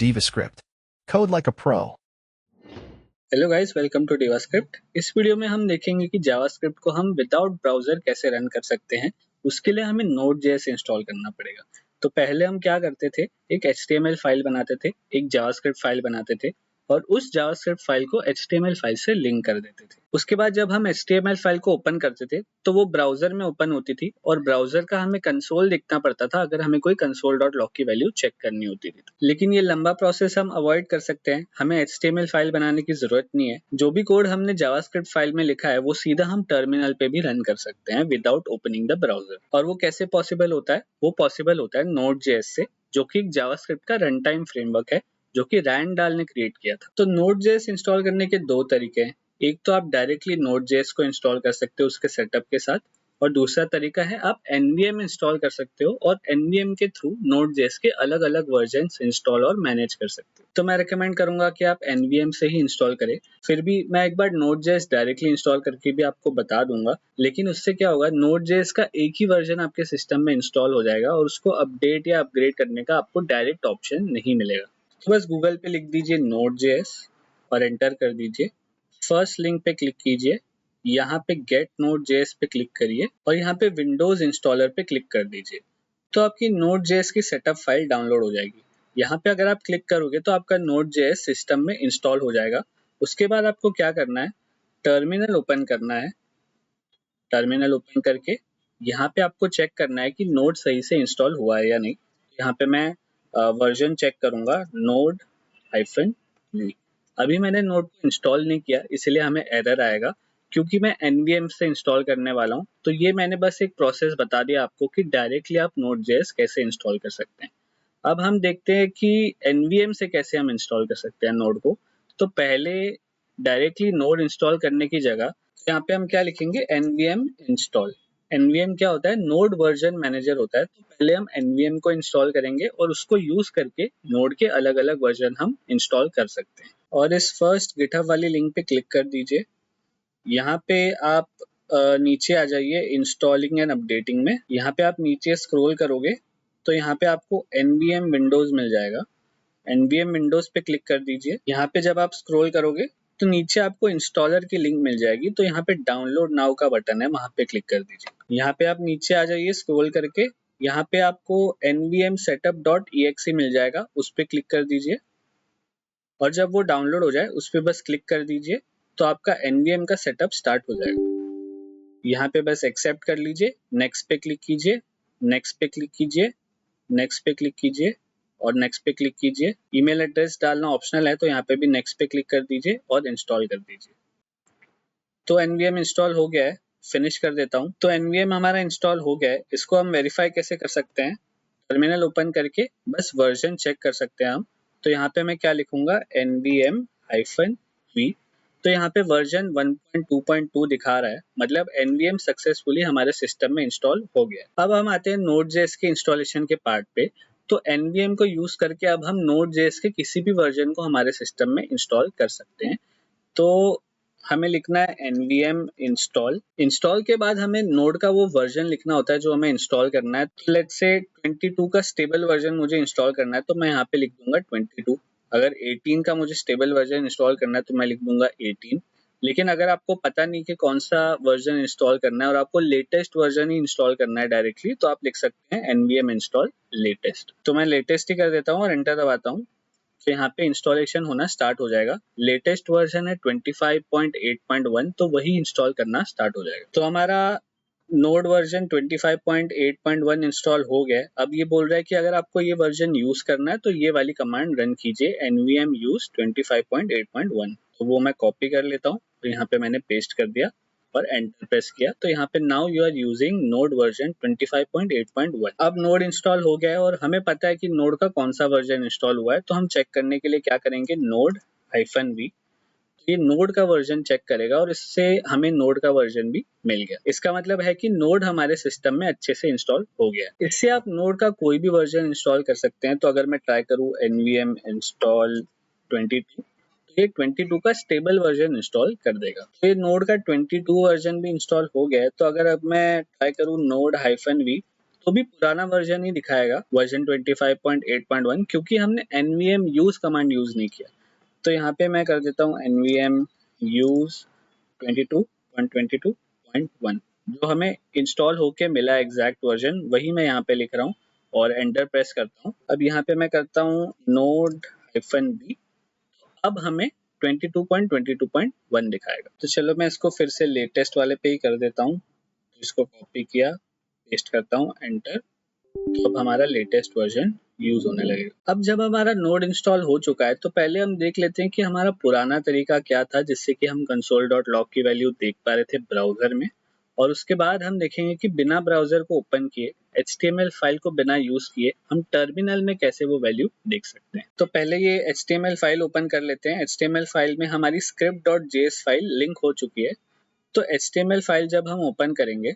DivaScript. Code like a pro. Hello guys, welcome to Divascript. इस video में हम देखेंगे कि जावास्क्रिप्ट को हम विदाउट ब्राउजर कैसे रन कर सकते हैं। उसके लिए हमें Node.js इंस्टॉल करना पड़ेगा। तो पहले हम क्या करते थे, एक HTML फाइल बनाते थे, एक जावास्क्रिप्ट फाइल बनाते थे और उस जावास्क्रिप्ट फाइल को HTML फाइल से लिंक कर देते थे। उसके बाद जब हम HTML फाइल को ओपन करते थे तो वो ब्राउजर में ओपन होती थी और ब्राउजर का हमें कंसोल दिखना पड़ता था अगर हमें कोई console.log की वैल्यू चेक करनी होती थी। लेकिन ये लंबा प्रोसेस हम अवॉइड कर सकते हैं, हमें HTML फाइल बनाने की जरूरत नहीं है। जो भी कोड हमने जावास्क्रिप्ट फाइल में लिखा है वो सीधा हम टर्मिनल पे भी रन कर सकते हैं विदाउट ओपनिंग द ब्राउजर। और वो कैसे पॉसिबल होता है? वो पॉसिबल होता है Node.js से, जो कि एक जावास्क्रिप्ट का रन टाइम फ्रेमवर्क है जो कि रैंडाल ने क्रिएट किया था। तो Node.js इंस्टॉल करने के दो तरीके हैं। एक तो आप डायरेक्टली Node.js को इंस्टॉल कर सकते हो उसके सेटअप के साथ, और दूसरा तरीका है आप nvm इंस्टॉल कर सकते हो और nvm के थ्रू Node.js के अलग अलग वर्जन्स इंस्टॉल और मैनेज कर सकते हो। तो मैं रिकमेंड करूंगा कि आप nvm से ही इंस्टॉल करें। फिर भी मैं एक बार Node.js डायरेक्टली इंस्टॉल करके भी आपको बता दूंगा, लेकिन उससे क्या होगा, Node.js का एक ही वर्जन आपके सिस्टम में इंस्टॉल हो जाएगा और उसको अपडेट या अपग्रेड करने का आपको डायरेक्ट ऑप्शन नहीं मिलेगा। तो बस गूगल पे लिख दीजिए Node.js और एंटर कर दीजिए। फर्स्ट लिंक पे क्लिक कीजिए, यहाँ पे गेट Node.js पे क्लिक करिए और यहाँ पे विंडोज इंस्टॉलर पे क्लिक कर दीजिए। तो आपकी Node.js की सेटअप फाइल डाउनलोड हो जाएगी। यहाँ पे अगर आप क्लिक करोगे तो आपका Node.js सिस्टम में इंस्टॉल हो जाएगा। उसके बाद आपको क्या करना है, टर्मिनल ओपन करना है। टर्मिनल ओपन करके यहाँ पे आपको चेक करना है कि नोड सही से इंस्टॉल हुआ है या नहीं। यहाँ पे मैं वर्जन चेक करूंगा, Node-v। अभी मैंने नोड को इंस्टॉल नहीं किया इसलिए हमें एरर आएगा, क्योंकि मैं nvm से इंस्टॉल करने वाला हूँ। तो ये मैंने बस एक प्रोसेस बता दिया आपको कि डायरेक्टली आप Node.js कैसे इंस्टॉल कर सकते हैं। अब हम देखते हैं कि nvm से कैसे हम इंस्टॉल कर सकते हैं नोड को। तो पहले डायरेक्टली नोड इंस्टॉल करने की जगह यहाँ पे हम क्या लिखेंगे, nvm इंस्टॉल। nvm क्या होता है? नोड वर्जन मैनेजर होता है। तो पहले हम nvm को इंस्टॉल करेंगे और उसको यूज करके नोड के अलग अलग वर्जन हम इंस्टॉल कर सकते हैं। और इस फर्स्ट गिटहब वाली लिंक पे क्लिक कर दीजिए। यहाँ पे आप नीचे आ जाइए इंस्टॉलिंग एंड अपडेटिंग में। यहाँ पे आप नीचे स्क्रॉल करोगे तो यहाँ पे आपको nvm विंडोज मिल जाएगा। nvm विंडोज पे क्लिक कर दीजिए। यहाँ पे जब आप स्क्रॉल करोगे तो नीचे आपको इंस्टॉलर की लिंक मिल जाएगी। तो यहाँ पे डाउनलोड नाउ का बटन है, वहां पे क्लिक कर दीजिए। यहाँ पे आप नीचे आ जाइए स्क्रॉल करके, यहाँ पे आपको nvm setup.exe मिल जाएगा, उस पे क्लिक कर दीजिए। और जब वो डाउनलोड हो जाए उस पे बस क्लिक कर दीजिए तो आपका nvm का सेटअप स्टार्ट हो जाएगा। यहाँ पे बस एक्सेप्ट कर लीजिए, नेक्स्ट पे क्लिक कीजिए, नेक्स्ट पे क्लिक कीजिए, नेक्स्ट पे क्लिक कीजिए और नेक्स्ट पे क्लिक कीजिए। ईमेल एड्रेस डालना ऑप्शनल है तो यहाँ पे भी नेक्स्ट पे क्लिक कर दीजिए और इंस्टॉल कर दीजिए। तो nvm इंस्टॉल हो गया है, फिनिश कर देता हूँ। तो nvm हमारा इंस्टॉल हो गया है। इसको हम वेरीफाई कैसे कर सकते हैं? टर्मिनल ओपन करके बस वर्जन चेक कर सकते हैं हम। तो यहाँ पे मैं क्या लिखूंगा, nvm-v। तो यहाँ पे वर्जन 1.2.2 दिखा रहा है, मतलब nvm सक्सेसफुली हमारे सिस्टम में इंस्टॉल हो गया है। अब हम आते हैं Node.js के इंस्टॉलेशन के पार्ट पे। तो nvm को यूज करके अब हम Node.js के किसी भी वर्जन को हमारे सिस्टम में इंस्टॉल कर सकते हैं। तो हमें लिखना है nvm इंस्टॉल। इंस्टॉल के बाद हमें नोड का वो वर्जन लिखना होता है जो हमें इंस्टॉल करना है। तो लेट्स से 22 का स्टेबल वर्जन मुझे इंस्टॉल करना है तो मैं यहाँ पे लिख दूंगा 22। अगर 18 का मुझे स्टेबल वर्जन इंस्टॉल करना है तो मैं लिख दूंगा 18। लेकिन अगर आपको पता नहीं कि कौन सा वर्जन इंस्टॉल करना है और आपको लेटेस्ट वर्जन ही इंस्टॉल करना है डायरेक्टली, तो आप लिख सकते हैं nvm इंस्टॉल लेटेस्ट। तो मैं लेटेस्ट ही कर देता हूँ और एंटर दबाता हूँ। तो यहाँ पे इंस्टॉलेशन होना स्टार्ट हो जाएगा। लेटेस्ट वर्जन है 25.8.1, तो वही इंस्टॉल करना स्टार्ट हो जाएगा। तो हमारा नोड वर्जन 25.8.1 इंस्टॉल हो गया है। अब ये बोल रहा है कि अगर आपको ये वर्जन यूज करना है तो ये वाली कमांड रन कीजिए, nvm use 25.8.1। तो वो मैं कॉपी कर लेता हूँ, तो यहाँ पे मैंने पेस्ट कर दिया और एंटर प्रेस किया। तो यहाँ पे now you are using Node version 25.8.1। अब नोड इंस्टॉल हो गया है और हमें पता है कि नोड का कौन सा वर्जन इंस्टॉल हुआ है। तो हम चेक करने के लिए क्या करेंगे, node-v। ये नोड का वर्जन चेक करेगा और इससे हमें नोड का वर्जन भी मिल गया। इसका मतलब है कि नोड हमारे सिस्टम में अच्छे से इंस्टॉल हो गया है। इससे आप नोड का कोई भी वर्जन इंस्टॉल कर सकते हैं। तो अगर मैं ट्राई करूँ nvm install 22, ये 22 का स्टेबल वर्जन इंस्टॉल कर देगा। तो ये नोड का 22 वर्जन भी इंस्टॉल हो गया है। तो अगर अब मैं ट्राई करूँ node-v, तो भी पुराना वर्जन ही दिखाएगा, वर्जन 25.8.1, क्योंकि हमने nvm use कमांड यूज नहीं किया। तो यहाँ पे मैं कर देता हूँ nvm use 22.22.1, जो हमें इंस्टॉल होके मिला एग्जैक्ट वर्जन, वही मैं यहाँ पे लिख रहा हूँ और एंटर प्रेस करता हूँ। अब यहाँ पे मैं करता हूँ node-b, अब हमें 22.22.1 दिखाएगा। तो चलो मैं इसको फिर से लेटेस्ट वाले पे ही कर देता हूँ, इसको कॉपी किया, पेस्ट करता हूँ, एंटर। तो अब हमारा लेटेस्ट वर्जन यूज होने लगेगा। अब जब हमारा नोड इंस्टॉल हो चुका है, तो पहले हम देख लेते हैं कि हमारा पुराना तरीका क्या था जिससे कि हम console.log की वैल्यू देख पा रहे थे ब्राउजर में, और उसके बाद हम देखेंगे कि बिना ब्राउजर को ओपन किए, HTML फाइल को बिना यूज किए, हम टर्मिनल में कैसे वो वैल्यू देख सकते हैं। तो पहले ये HTML फाइल ओपन कर लेते हैं। HTML फाइल में हमारी script.js फाइल लिंक हो चुकी है। तो HTML फाइल जब हम ओपन करेंगे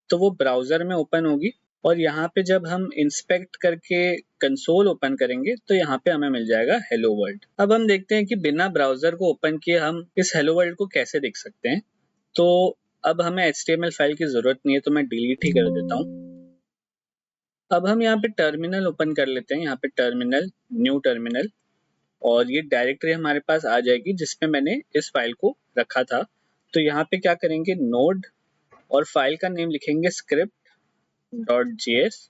तो वो ब्राउजर में ओपन होगी, और यहाँ पे जब हम इंस्पेक्ट करके कंसोल ओपन करेंगे तो यहाँ पे हमें मिल जाएगा हेलो वर्ल्ड। अब हम देखते हैं कि बिना ब्राउजर को ओपन किए हम इस हेलो वर्ल्ड को कैसे देख सकते हैं। तो अब हमें HTML फाइल की जरूरत नहीं है, तो मैं डिलीट ही कर देता हूँ। अब हम यहाँ पे टर्मिनल ओपन कर लेते हैं, यहाँ पे टर्मिनल, न्यू टर्मिनल, और ये डायरेक्टरी हमारे पास आ जाएगी जिसमें मैंने इस फाइल को रखा था। तो यहाँ पे क्या करेंगे, नोड और फाइल का नेम लिखेंगे script.js।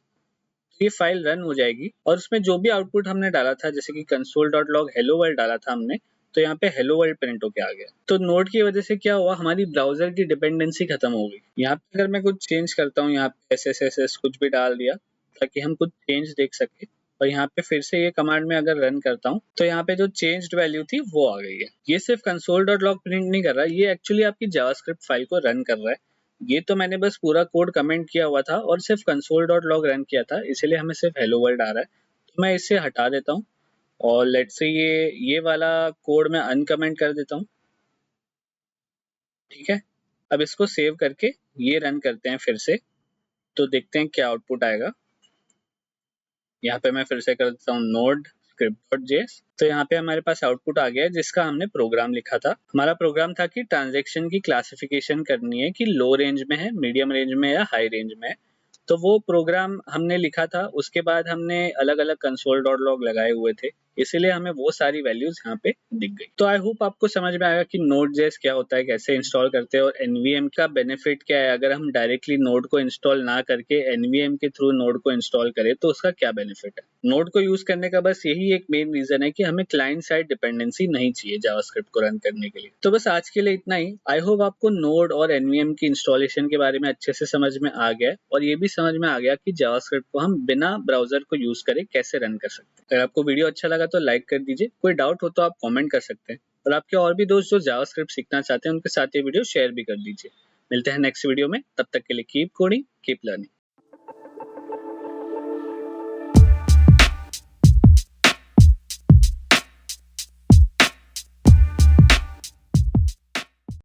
ये फाइल रन हो जाएगी और उसमें जो भी आउटपुट हमने डाला था, जैसे कि console.log hello world डाला था हमने, तो यहाँ पे hello world प्रिंट होके आ गया। तो नोड की वजह से क्या हुआ, हमारी ब्राउजर की डिपेंडेंसी खत्म हो गई। यहाँ पे अगर मैं कुछ चेंज करता हूँ, यहाँ पे SSSS कुछ भी डाल दिया ताकि हम कुछ चेंज देख सके, और यहाँ पे फिर से ये कमांड में अगर रन करता हूँ तो यहाँ पे जो चेंज्ड वैल्यू थी वो आ गई है। ये सिर्फ console.log प्रिंट नहीं कर रहा, ये एक्चुअली आपकी जावास्क्रिप्ट फाइल को रन कर रहा है। ये तो मैंने बस पूरा कोड कमेंट किया हुआ था और सिर्फ console.log रन किया था, इसलिए हमें सिर्फ हेलो वर्ल्ड आ रहा है। तो मैं इसे हटा देता हूँ और लेट्स से ये वाला कोड मैं अनकमेंट कर देता हूँ। ठीक है, अब इसको सेव करके ये रन करते हैं फिर से, तो देखते हैं क्या आउटपुट आएगा। यहाँ पे मैं फिर से कर देता हूँ नोड script.js। तो यहाँ पे हमारे पास आउटपुट आ गया है जिसका हमने प्रोग्राम लिखा था। हमारा प्रोग्राम था कि ट्रांजैक्शन की क्लासिफिकेशन करनी है कि लो रेंज में है, मीडियम रेंज में या हाई रेंज में है। तो वो प्रोग्राम हमने लिखा था, उसके बाद हमने अलग अलग console.log लगाए हुए थे, इसीलिए हमें वो सारी वैल्यूज यहाँ पे दिख गई। तो आई होप आपको समझ में आएगा कि Node.js क्या होता है, कैसे इंस्टॉल करते हैं, और NVM का बेनिफिट क्या है। अगर हम डायरेक्टली नोड को इंस्टॉल ना करके NVM के थ्रू नोड को इंस्टॉल करें तो उसका क्या बेनिफिट है। नोड को यूज करने का बस यही एक मेन रीजन है कि हमें क्लाइंट साइड डिपेंडेंसी नहीं चाहिए जावास्क्रिप्ट को रन करने के लिए। तो बस आज के लिए इतना ही। आई होप आपको नोड और NVM की इंस्टॉलेशन के बारे में अच्छे से समझ में आ गया है, और ये भी समझ में आ गया कि जावास्क्रिप्ट को हम बिना ब्राउजर को यूज करे कैसे रन कर सकते हैं। अगर आपको वीडियो अच्छा लगा तो लाइक कर दीजिए, कोई डाउट हो तो आप कमेंट कर सकते हैं, और आपके और भी दोस्त जो जावास्क्रिप्ट सीखना चाहते हैं उनके साथ ये वीडियो शेयर भी कर दीजिए। मिलते हैं नेक्स्ट वीडियो में, तब तक के लिए कीप कोडिंग, कीप लर्निंग।